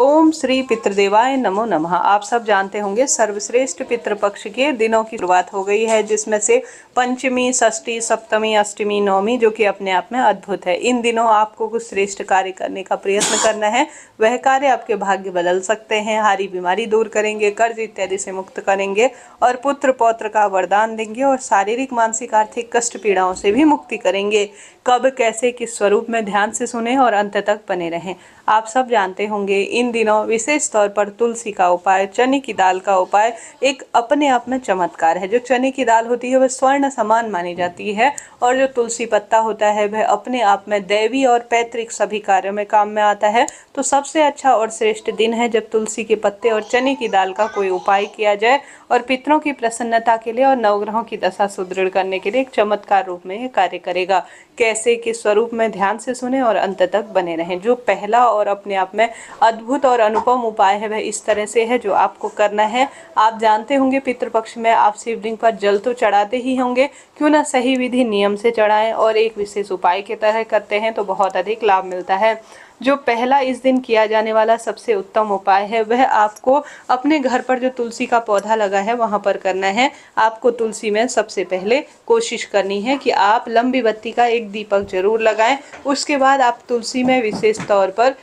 ओम श्री पितृदेवाय नमो नमः। आप सब जानते होंगे सर्वश्रेष्ठ पितृपक्ष के दिनों की शुरुआत हो गई है, जिसमें से पंचमी, षष्ठी, सप्तमी, अष्टमी, नवमी जो कि अपने आप में अद्भुत है। इन दिनों आपको कुछ श्रेष्ठ कार्य करने का प्रयत्न करना है। वह कार्य आपके भाग्य बदल सकते हैं, हारी बीमारी दूर करेंगे, कर्ज इत्यादि से मुक्त करेंगे और पुत्र पौत्र का वरदान देंगे और शारीरिक, मानसिक, आर्थिक कष्ट पीड़ाओं से भी मुक्ति करेंगे। कब, कैसे, किस स्वरूप में, ध्यान से सुने और अंत तक बने रहें। आप सब जानते होंगे इन दिनों विशेष तौर पर तुलसी का उपाय, चने की दाल का उपाय एक अपने आप में चमत्कार है। जो चने की दाल होती है वह स्वर्ण समान मानी जाती है और जो तुलसी पत्ता होता है वह अपने आप में दैवी और पैतृक सभी कार्यों में काम में आता है। तो सबसे अच्छा और श्रेष्ठ दिन है जब तुलसी के पत्ते और चने की दाल का कोई उपाय किया जाए और पितरों की प्रसन्नता के लिए और नवग्रहों की दशा सुदृढ़ करने के लिए एक चमत्कार रूप में यह कार्य करेगा। कैसे, किस स्वरूप में, ध्यान से सुने और अंत तक बने रहें। जो पहला और अपने आप में अद्भुत और अनुपम उपाय है वह इस तरह से है जो आपको करना है। आप जानते होंगे पितृपक्ष में आप शिवलिंग पर जल तो चढ़ाते ही होंगे, क्यों ना सही विधि नियम से चढ़ाएं और एक विशेष उपाय की तरह करते हैं तो बहुत अधिक लाभ मिलता है। जो पहला इस दिन किया जाने वाला सबसे उत्तम उपाय है वह आपको अपने घर पर जो तुलसी का पौधा लगा है वहां पर करना है। आपको तुलसी में सबसे पहले कोशिश करनी है कि आप लंबी बत्ती का एक दीपक जरूर लगाएं। उसके बाद आप तुलसी में विशेष तौर पर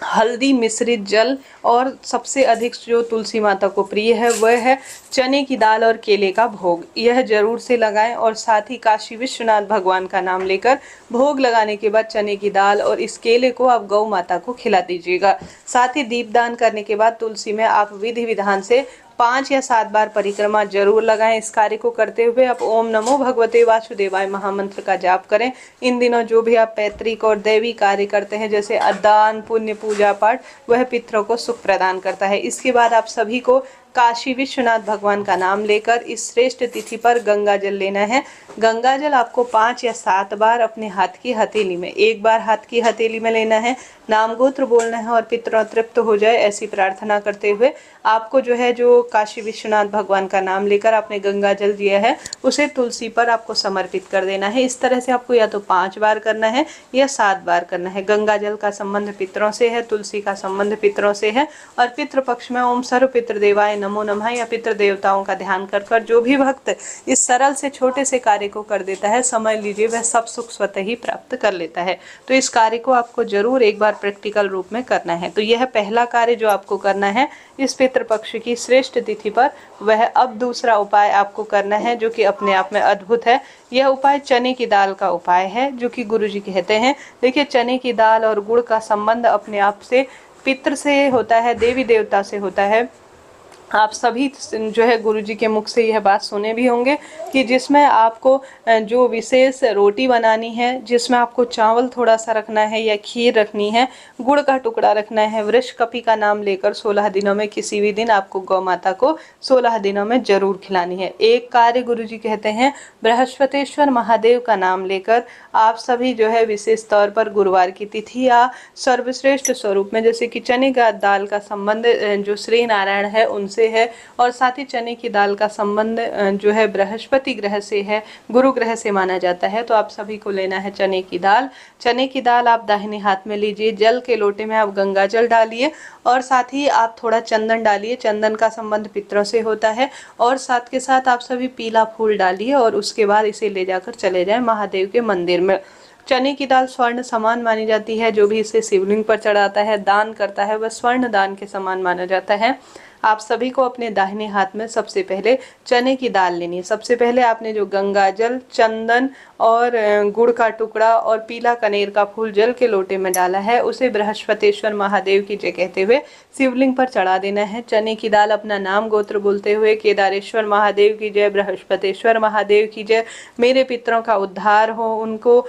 हल्दी मिश्रित जल और सबसे अधिक जो तुलसी माता को प्रिय है वह है चने की दाल और केले का भोग, यह जरूर से लगाएं। और साथ ही काशी विश्वनाथ भगवान का नाम लेकर भोग लगाने के बाद चने की दाल और इस केले को आप गौ माता को खिला दीजिएगा। साथ ही दीपदान करने के बाद तुलसी में आप विधि विधान से 5 या 7 बार परिक्रमा जरूर लगाएं। इस कार्य को करते हुए आप ओम नमो भगवते वासुदेवाय महामंत्र का जाप करें। इन दिनों जो भी आप पैतृक और दैवी कार्य करते हैं जैसे दान, पुण्य, पूजा पाठ, वह पितरों को सुख प्रदान करता है। इसके बाद आप सभी को काशी विश्वनाथ भगवान का नाम लेकर इस श्रेष्ठ तिथि पर गंगा जल लेना है। गंगा जल आपको 5 या 7 बार अपने हाथ की हथेली में, एक बार हाथ की हथेली में लेना है, नाम गोत्र बोलना है और पितरों तृप्त हो जाए ऐसी प्रार्थना करते हुए आपको जो काशी विश्वनाथ भगवान का नाम लेकर आपने गंगा जल दिया है उसे तुलसी पर आपको समर्पित कर देना है। इस तरह से आपको या तो 5 बार करना है या 7 बार करना है। गंगा जल का संबंध पितरों से है, तुलसी का संबंध पितरों से है और पितृपक्ष में ओम सर्व पितृदेवाय नमो नमः या पितृ देवताओं का ध्यान कर कर जो भी भक्त इस सरल से छोटे से कार्य को कर देता है, समझ लीजिए वह सब सुख स्वतः ही प्राप्त कर लेता है। तो इस कार्य को आपको जरूर एक बार प्रैक्टिकल रूप में करना है। तो यह पहला कार्य जो आपको करना है इस पितृपक्ष की श्रेष्ठ तिथि पर। वह अब दूसरा उपाय आपको करना है जो कि अपने आप में अद्भुत है। यह उपाय चने की दाल का उपाय है जो कि गुरुजी कहते हैं। देखिए, चने की दाल और गुड़ का संबंध अपने आप से पितृ से होता है, देवी देवता से होता है। आप सभी गुरुजी के मुख से यह बात सुने भी होंगे कि जिसमें आपको जो विशेष रोटी बनानी है, जिसमें आपको चावल थोड़ा सा रखना है या खीर रखनी है, गुड़ का टुकड़ा रखना है, वृक्ष कपि का नाम लेकर 16 दिनों में किसी भी दिन आपको गौ माता को 16 दिनों में जरूर खिलानी है। एक कार्य गुरुजी कहते हैं बृहस्पतिश्वर महादेव का नाम लेकर आप सभी विशेष तौर पर गुरुवार की तिथि या सर्वश्रेष्ठ स्वरूप में, जैसे कि चने का दाल का संबंध जो श्री नारायण है उनसे है और साथ ही चने की दाल का संबंध बृहस्पति ग्रह से है, गुरु ग्रह से माना जाता है। तो आप सभी को लेना है चने की दाल। चने की दाल आप दाहिने हाथ में लीजिए, जल के लोटे में आप गंगा जल डालिए और साथ ही आप थोड़ा चंदन डालिए। चंदन का संबंध पितरों से होता है और साथ के साथ आप सभी पीला फूल डालिए और उसके बाद इसे ले जाकर चले जाएं महादेव के मंदिर में। चने की दाल स्वर्ण समान मानी जाती है। जो भी इसे शिवलिंग पर चढ़ाता है, दान करता है, वह स्वर्ण दान के समान माना जाता है। आप सभी को अपने दाहिने हाथ में सबसे पहले चने की दाल लेनी है। सबसे पहले आपने जो गंगा जल, चंदन और गुड़ का टुकड़ा और पीला कनेर का फूल जल के लोटे में डाला है उसे बृहस्पतिश्वर महादेव की जय कहते हुए शिवलिंग पर चढ़ा देना है। चने की दाल अपना नाम गोत्र बोलते हुए केदारेश्वर महादेव की जय, बृहस्पतिश्वर महादेव की जय, मेरे पितरों का उद्धार हो, उनको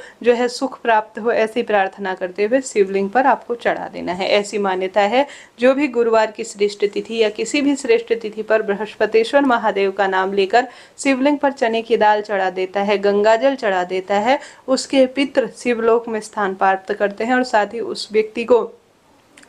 सुख प्राप्त हो, ऐसी प्रार्थना करते हुए शिवलिंग पर आपको चढ़ा देना है। ऐसी मान्यता है जो भी गुरुवार की श्रेष्ठ तिथि या किसी भी श्रेष्ठ तिथि पर बृहस्पतिश्वर महादेव का नाम लेकर शिवलिंग पर चने की दाल चढ़ा देता है, गंगा जल चढ़ा देता है, उसके पितृ शिवलोक में स्थान प्राप्त करते हैं और साथ ही उस व्यक्ति को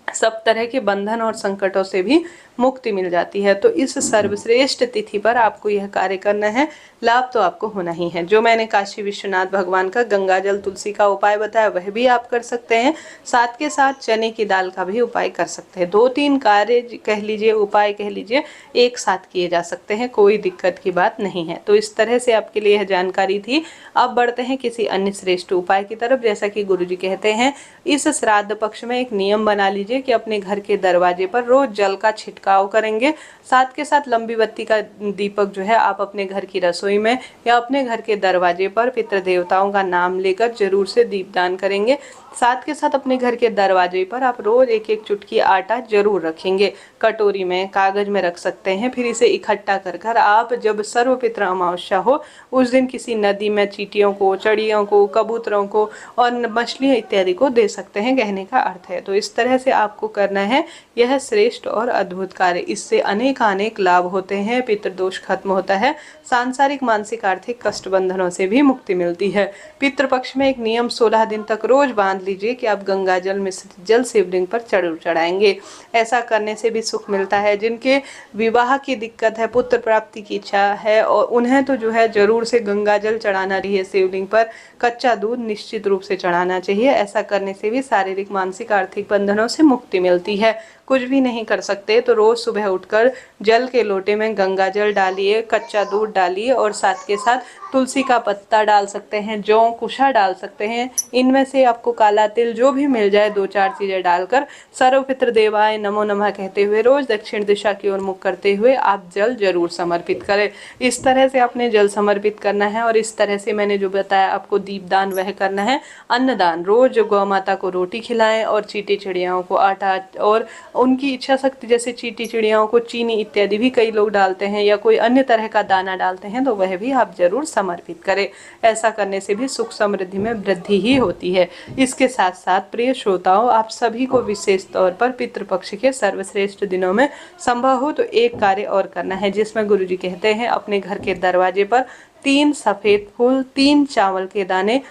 सब तरह के बंधन और संकटों से भी मुक्ति मिल जाती है। तो इस सर्वश्रेष्ठ तिथि पर आपको यह कार्य करना है, लाभ तो आपको होना ही है। जो मैंने काशी विश्वनाथ भगवान का गंगा जल तुलसी का उपाय बताया वह भी आप कर सकते हैं, साथ के साथ चने की दाल का भी उपाय कर सकते हैं। 2-3 कार्य कह लीजिए, उपाय कह लीजिए, एक साथ किए जा सकते हैं, कोई दिक्कत की बात नहीं है। तो इस तरह से आपके लिए यह जानकारी थी। अब बढ़ते हैं किसी अन्य श्रेष्ठ उपाय की तरफ। जैसा कि गुरुजी कहते हैं, इस श्राद्ध पक्ष में एक नियम बना लीजिए कि अपने घर के दरवाजे पर रोज जल का छिड़काव करेंगे, साथ के साथ लंबी बत्ती का दीपक जो है आप अपने घर की रसोई में या अपने घर के दरवाजे पर पितृ देवताओं का नाम लेकर जरूर से दीपदान करेंगे। साथ के साथ अपने घर के दरवाजे पर आप रोज एक एक चुटकी आटा जरूर रखेंगे, कटोरी में, कागज में रख सकते हैं। फिर इसे इकट्ठा कर कर आप जब सर्वपितृ अमावस्या हो उस दिन किसी नदी में चींटियों को, चिड़ियों को, कबूतरों को और मछलियां इत्यादि को दे सकते हैं, कहने का अर्थ है। तो इस तरह से आपको करना है यह श्रेष्ठ और अद्भुत कार्य। इससे अनेक लाभ होते हैं, पितृदोष खत्म होता है, सांसारिक, मानसिक, आर्थिक कष्ट बंधनों से भी मुक्ति मिलती है। पितृपक्ष में एक नियम 16 दिन तक रोज बांध लीजिए कि आप गंगा जल मिश्रित जल शिवलिंग पर जरूर चढ़ाएंगे। ऐसा करने से भी सुख मिलता है। जिनके विवाह की दिक्कत है, पुत्र प्राप्ति की इच्छा है, और उन्हें तो जो है जरूर से गंगा जल चढ़ाना चाहिए शिवलिंग पर। कच्चा दूध निश्चित रूप से चढ़ाना चाहिए। ऐसा करने से भी शारीरिक, मानसिक, आर्थिक बंधनों से मुक्ति मिलती है। कुछ भी नहीं कर सकते तो रोज सुबह उठकर जल के लोटे में गंगा जल डालिए, कच्चा दूध डालिए और साथ के साथ तुलसी का पत्ता डाल सकते हैं, जौ, कुशा डाल सकते हैं। इनमें से आपको काला तिल जो भी मिल जाए 2-4 चीजें डालकर सर्वपितृ देवाय नमो नमः कहते हुए रोज दक्षिण दिशा की ओर मुख करते हुए आप जल जरूर समर्पित करें। इस तरह से आपने जल समर्पित करना है। और इस तरह से मैंने जो बताया आपको दीपदान वह करना है। अन्नदान, रोज गौ माता को रोटी खिलाएं और चींटी चिड़ियाओं को आटा, और उनकी इच्छा शक्ति जैसे चींटी चिड़ियाओं को चीनी इत्यादि भी कई लोग डालते हैं या कोई अन्य तरह का दाना डालते हैं, तो वह भी आप जरूर समर्पित करें। ऐसा करने से भी सुख समृद्धि में वृद्धि ही होती है। इसके साथ साथ प्रिय श्रोताओं, आप सभी को विशेष तौर पर पितृपक्ष के सर्वश्रेष्ठ दिनों में संभव हो तो एक कार्य और करना है, जिसमें गुरुजी कहते हैं अपने घर के दरवाजे पर 3 सफेद फूल, 3 चावल के दाने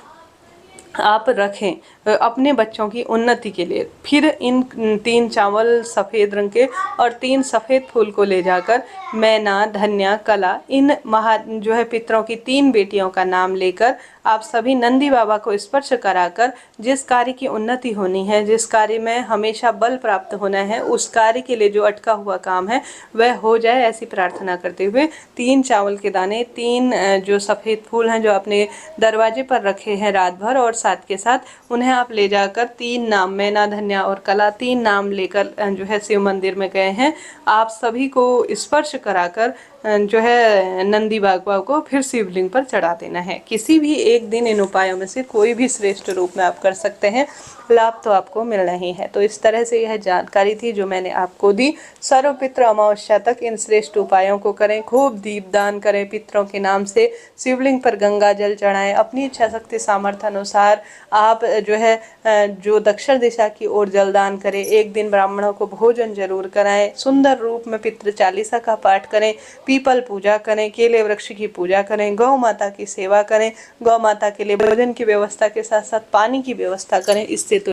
आप रखें अपने बच्चों की उन्नति के लिए। फिर इन 3 चावल सफ़ेद रंग के और 3 सफ़ेद फूल को ले जाकर मैना, धन्या, कला, इन जो है पितरों की 3 बेटियों का नाम लेकर आप सभी नंदी बाबा को स्पर्श कराकर जिस कार्य की उन्नति होनी है, जिस कार्य में हमेशा बल प्राप्त होना है, उस कार्य के लिए जो अटका हुआ काम है वह हो जाए, ऐसी प्रार्थना करते हुए 3 चावल के दाने, 3 जो सफ़ेद फूल हैं जो अपने दरवाजे पर रखे हैं रात भर, और साथ के साथ उन्हें आप ले जाकर 3 नाम, मैना, धन्या और कला, 3 नाम लेकर जो है शिव मंदिर में गए हैं, आप सभी को स्पर्श कराकर जो है नंदी बाबा को फिर शिवलिंग पर चढ़ा देना है। किसी भी एक दिन इन उपायों में से कोई भी श्रेष्ठ रूप में आप कर सकते हैं, लाभ तो आपको मिलना ही है। तो इस तरह से यह जानकारी थी जो मैंने आपको दी। सर्वपितृ अमावस्या तक इन श्रेष्ठ उपायों को करें, खूब दीपदान करें, पितरों के नाम से शिवलिंग पर गंगा जल चढ़ाएं। अपनी इच्छा शक्ति सामर्थ्य अनुसार आप जो है जो दक्षिण दिशा की ओर जलदान करें। एक दिन ब्राह्मणों को भोजन जरूर कराएं। सुंदर रूप में पितृ चालीसा का पाठ करें, पीपल पूजा करें, केले वृक्ष की पूजा करें, गौ माता की सेवा करें, गौ माता के लिए भोजन की व्यवस्था के साथ साथ पानी की व्यवस्था करें। इससे तो